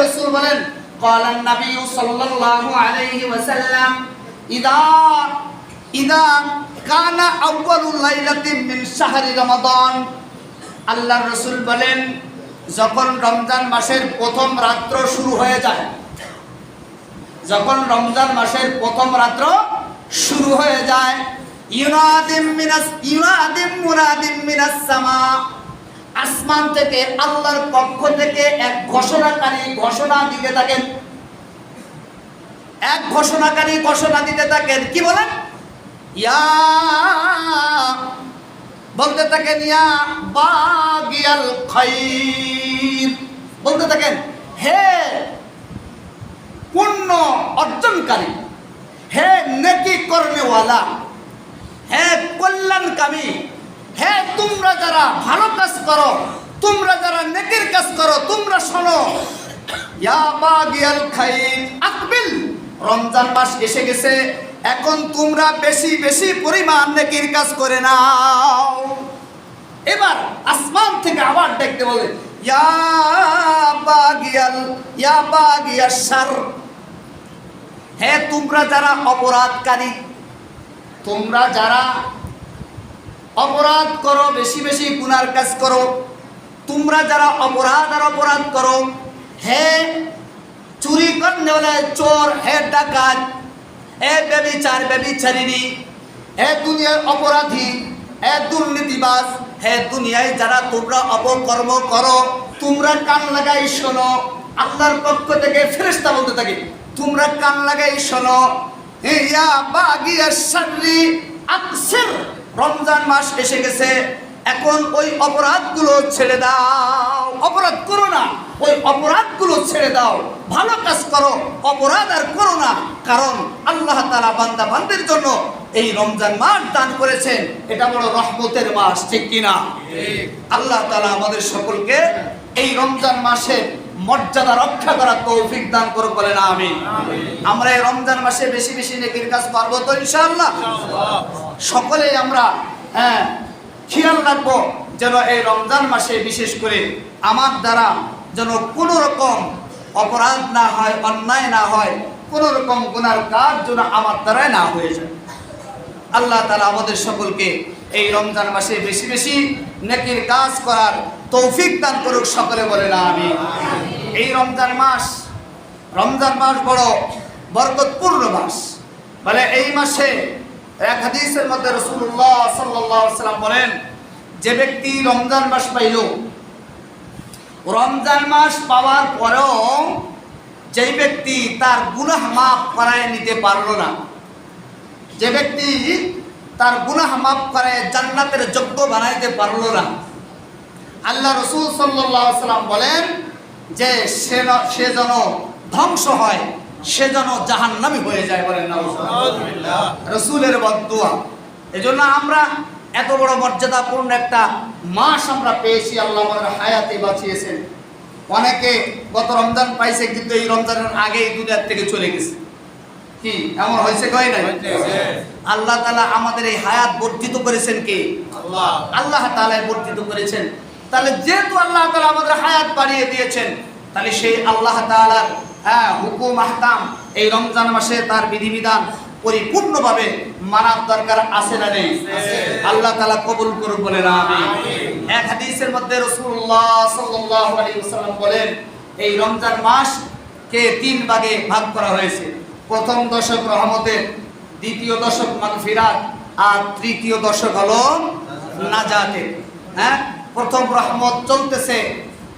রাসূল বলেন ক্বালান নবী সাল্লাল্লাহু আলাইহি ওয়াসাল্লাম ইদা কানা আউয়ালুল লাইলাতিন মিন শাহরি রমাদান। আল্লাহর রাসূল বলেন যখন রমজান মাসের প্রথম রাত্র শুরু হয়ে যায়, যখন রমজান মাসের প্রথম রাত্র শুরু হয়ে যায়, ইউনাদিম মুনাদিম মিনাস সামা, আসমান থেকে আল্লাহর পক্ষ থেকে এক ঘোষণাকারী ঘোষণা দিতে থাকেন, এক ঘোষণাকারী ঘোষণা দিতে থাকেন। কি বলেন? ইয়া বলতে থাকেন, ইয়া বাগিয়াল খাইর, বলতে থাকেন হে পুণ্য অর্জনকারী, হে নেকি করনেওয়ালা, হে কল্যাণকামী, হে তোমরা যারা ভালো কাজ করো, তোমরা যারা নেকির কাজ করো, তোমরা শোনো। ইয়া বাগিয়াল খাইর আকবিল, রমজান মাস এসে গেছে, এখন তোমরা বেশি বেশি পরিমাণ নেকির কাজ করে নাও। এবার আসমান থেকে আবার দেখতে বলে ইয়া বাগিয়াশ শার, হে তোমরা যারা অপরাধকারী, তোমরা যারা অপরাধ করো, বেশি বেশি গুনার কাজ করো, তোমরা যারা অপরাধ করো, হে চুরি করনেওয়ালা চোর, হে ডাকাত, হে ব্যভিচারিণী, হে দুনিয়ার অপরাধী, হে দুর্নীতিবাজ, হে দুনিয়ায় যারা তোমরা অপকর্ম করো, তোমরা কান লাগাই শোনো। আল্লাহর পক্ষ থেকে ফেরেশতা বলতে থাকে তোমরা কান লাগাই শোনো। ইয়া বাগিয়াশ শাররি আকসির, রমজান মাস এসে গেছে, এখন ওই অপরাধগুলো ছেড়ে দাও, অপরাধ করো না, ওই অপরাধগুলো ছেড়ে দাও, ভালো কাজ করো, অপরাধ আর করো না। কারণ আল্লাহ তাআলা বান্দা বান্দির জন্য এই রমজান মাস দান করেছেন, এটা বড় রহমতের মাস, ঠিক কিনা? আল্লাহ তাআলা আমাদের সকলকে এই রমজান মাসে মর্যাদা রক্ষা করার তৌফিক দান করুক, বলেন আমিন। আমরা এই রমজান মাসে বেশি বেশি নেকির কাজ পারবো তো ইনশাআল্লাহ? সকলেই আমরা খেয়াল রাখবো যেন এই রমজান মাসে বিশেষ করে আমার দ্বারা যেন কোনো রকম অপরাধ না হয়, অন্যায় না হয়, কোনো রকম গুনার কাজ যেন আমার দ্বারাই না হয়ে যায়। আল্লাহ তাআলা আমাদের সকলকে এই রমজান মাসে বেশি বেশি নেকির কাজ করার তৌফিক দান করুক, সকলে বলেন আমিন। এই রমজান মাস বড় বরকতপূর্ণ মাস। বলে এই মাসে এক হাদিসের মধ্যে রাসূলুল্লাহ সাল্লাল্লাহু আলাইহি ওয়াসাল্লাম বলেন, যে ব্যক্তি রমজান মাস পাইল, রমজান মাস পাওয়ার পরেও যেই ব্যক্তি তার গুনাহ মাফ করায় নিতে পারলো না, যে ব্যক্তি তার গুনাহ মাফ করায় জান্নাতের যোগ্য বানাইতে পারলো না, আল্লাহ রাসূল সাল্লাল্লাহু আলাইহি ওয়াসাল্লাম বলেন যে সে যেন ধ্বংস হয়, সে যেন জাহান্নামী হয়ে যায়, বলেন নাউজুবিল্লাহ। রাসূলের বদদুয়া। এজন্য আমরা এত বড় মর্যাদাপূর্ণ একটা মাস আমরা পেয়েছি, আল্লাহ আমাদের হায়াতে বাঁচিয়েছেন। অনেকে গত রমজান পাইছে কিন্তু এই রমজানের আগেই দুনিয়া থেকে চলে গেছে। কি এমন হয়েছে? কয় নাই? আল্লাহ তাআলা আমাদের এই হায়াত বর্ধিত করেছেন কে? আল্লাহ তাআলা বর্ধিত করেছেন। তাহলে যেহেতু আল্লাহ তাআলা আমাদের হায়াত বাড়িয়ে দিয়েছেন, তাহলে সেই আল্লাহ তাআলার হুকুম আহকাম এই রমজান মাসে তার বিধিবিধান পরিপূর্ণভাবে মানার দরকার আছে না নেই? আল্লাহ তাআলা কবুল করুন, বলেন আমিন। এক হাদিসের মধ্যে রাসূলুল্লাহ সাল্লাল্লাহু আলাইহি ওয়াসাল্লাম বলেন, এই রমজান মাসকে 3 ভাগে ভাগ করা হয়েছে। প্রথম দশক রহমতের, দ্বিতীয় দশক মাগফিরাত, আর তৃতীয় দশক হলো নাজাতের। প্রথম রহমত চলতেছে,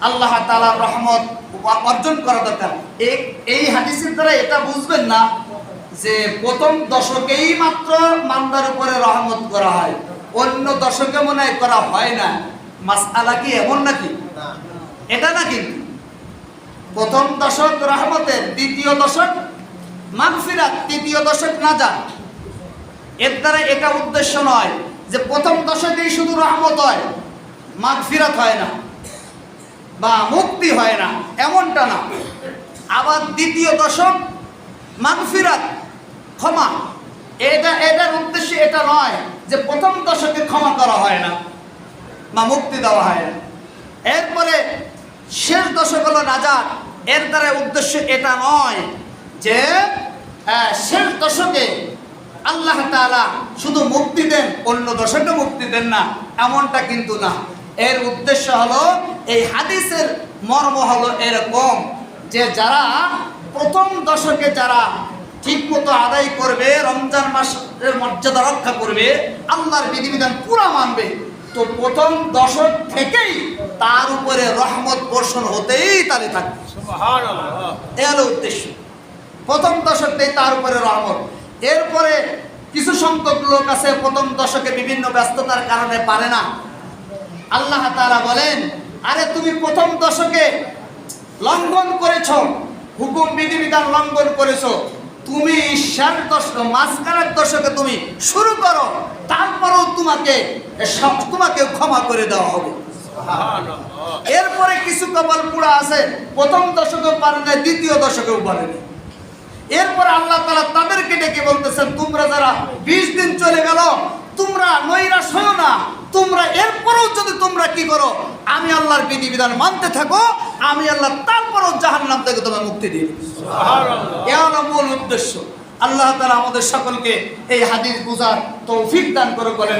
আল্লাহ তাআলার রহমত অর্জন করা দরকার। এই হাদিসের দ্বারা এটা বুঝবেন না যে প্রথম দশকেই মাত্র বান্দার উপরে রহমত করা হয়, অন্য দশকে মনে হয় করা হয় না। মাসআলা কি এমন নাকি? এটা না, কিন্তু প্রথম দশক রহমতের, দ্বিতীয় দশক মাগফিরাত, তৃতীয় দশক নাজাত। এর দ্বারা এটা উদ্দেশ্য নয় যে প্রথম দশকেই শুধু রহমত হয়, মাগফিরাত হয় না বা মুক্তি হয় না, এমনটা না। আবার দ্বিতীয় দশক মাগফিরাত, ক্ষমা, এটার উদ্দেশ্য এটা নয় যে প্রথম দশকে ক্ষমা করা হয় না বা মুক্তি দেওয়া হয় না। এরপরে শেষ দশক হলো নাজাত, এর দ্বারা উদ্দেশ্য এটা নয় যে শেষ দশকে আল্লাহ তাআলা শুধু মুক্তি দেন, অন্য দশকে মুক্তি দেন না, এমনটা কিন্তু না। এর উদ্দেশ্য হলো, এই হাদিসের মর্ম হলো এরকম যে যারা প্রথম দশকে যারা ঠিকমতো আদায় করবে, রমজান মাসের মর্যাদা রক্ষা করবে, আল্লাহর বিধিবিধান পুরা মানবে, তো প্রথম দশক থেকেই তার উপরে রহমত বর্ষণ হতেই তারে থাকবে। সুবহানাল্লাহ, এই হলো উদ্দেশ্য। প্রথম দশকেই তার উপরে রহমত। এরপরে কিছু সংখ্যক লোক আছে প্রথম দশকে বিভিন্ন ব্যস্ততার কারণে পারে না। আল্লাহ তাআলা বলেন, আরে তুমি প্রথম দশকে লঙ্ঘন করেছো, হুকুম বিধিবিধান লঙ্ঘন করেছো, তুমি শেষ দশক মাঝখানের দশকে তুমি শুরু করো, তারপরেও তোমাকে ক্ষমা করে দেওয়া হবে। এরপরে কিছু কপাল পুরা আছে, প্রথম দশকেও পারে না, দ্বিতীয় দশকেও পারে না। এরপর আল্লাহ তাআলা তাদেরকে ডেকে বলতেছেন, তোমরা যারা 20 দিন চলে গেল, তোমরা নৈরাশ হও না, তোমরা এরপরেও যদি তোমরা কি করো, আমি আল্লাহর বিধিবিধান মানতে থাকো, আমি আল্লাহ তারপরও জাহান্নাম থেকে তোমায় মুক্তি দিই। সুবহানাল্লাহ, এই হলো মূল উদ্দেশ্য। আল্লাহ তাআলা আমাদের সকলকে এই হাদিস বুঝার তৌফিক দান করে বলেন।